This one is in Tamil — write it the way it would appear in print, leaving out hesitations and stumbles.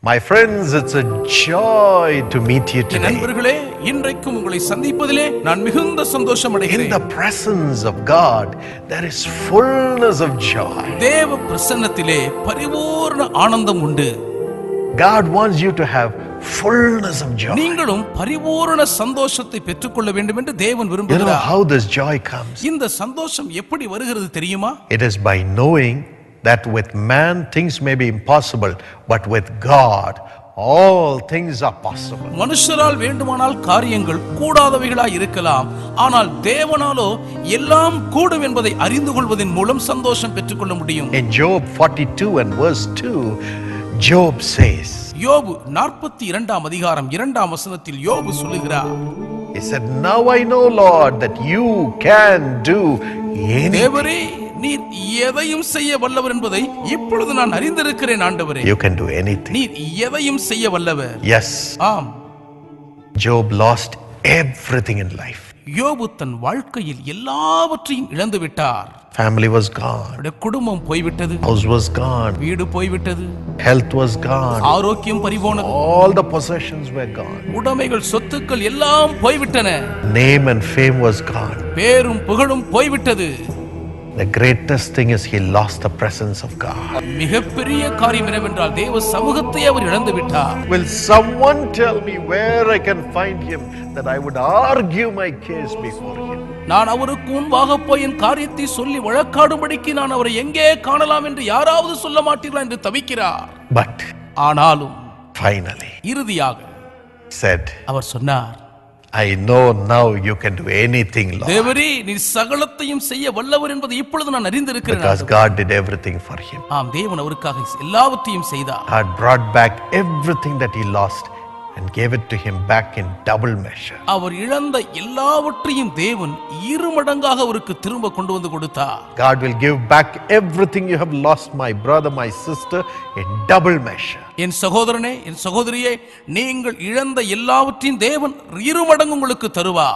My friends, it's a joy to meet you today. நண்பர்களே, இன்றைக்கும் உங்களை சந்திப்பதிலே நான் மிகுந்த சந்தோஷம் அடைகிறேன். In the presence of God, there is fullness of joy. தேவ பிரசன்னத்திலே பரிபூர்ண ஆனந்தம் உண்டு. God wants you to have fullness of joy. நீங்களும் பரிபூர்ண சந்தோஷத்தை பெற்றுக்கொள்ள வேண்டும் என்று தேவன் You know விரும்புகிறார். how this joy comes? இந்த சந்தோஷம் எப்படி வருகிறது தெரியுமா? It is by knowing that with man things may be impossible, but with God all things are possible. மனுஷரால் வேண்டுமானால் காரியங்கள் கூடாதவைகளாய் இருக்கலாம், ஆனால் தேவனாலோ எல்லாம் கூடும் என்பதை அறிந்து கொள்வதன் மூலம் சந்தோஷம் பெற்றுக்கொள்ள முடியும். In Job 42 and verse 2, Job says, யோபு 42ஆம் அதிகாரம் 2ஆம் வசனத்தில் யோபு சொல்லுகிறார், he said, now I know, Lord, that you can do anything. தேவரே, நீர் எதையும் செய்ய வல்லவர் என்பதை இப்பொழுது நான் அறிந்திருக்கிறேன் ஆண்டவரே. You can do anything. நீர் எதையும் செய்ய வல்லவர். Yes. ஆம். Job lost everything in life. யோபு தன் வாழ்க்கையில் எல்லாவற்றையும் இழந்து விட்டார். Family was gone. அவருடைய குடும்பம் போய்விட்டது. House was gone. வீடு போய்விட்டது. Health was gone. ஆரோக்கியம் பறிபோனது. All the possessions were gone. உடைமைகள் சொத்துக்கள் எல்லாம் போய்விட்டன. Name and fame was gone. பேரும் புகழும் போய்விட்டது. The greatest thing is he lost the presence of God. மிகப்பெரிய காரியம் என்னவென்றால் தேவ சமூகத்தை அவர் இழந்து விட்டார். Will someone tell me where I can find him, that I would argue my case before him? நான் அவருக்கு முன்பாக போய் என் காரியத்தை சொல்லி வழக்காடும்படிக்கு நான் அவரை எங்கே காணலாம் என்று யாராவது சொல்ல மாட்டீர்களா என்று தவிக்கிறார். But ஆனாலும் finally இறுதியாக said, அவர் சொன்னார், I know now you can do anything, Lord. தேவரே, நீர் சகலத்தையும் செய்ய வல்லவர் என்பதை இப்பொழுது நான் அறிந்திருக்கிறேன். Because God did everything for him. ஆம், தேவன் அவருக்காக எல்லாவற்றையும் செய்தார். God brought back everything that he lost and gave it to him back in double measure. அவர் இழந்த எல்லாவற்றையும் தேவன் இருமடங்காக அவருக்கு திரும்ப கொண்டு வந்து கொடுத்தார். God will give back everything you have lost, my brother, my sister, in double measure. என் சகோதரனே, என் சகோதரியே, நீங்கள் இழந்த எல்லாவற்றையும் தேவன் இருமடங்கு உங்களுக்கு தருவார்.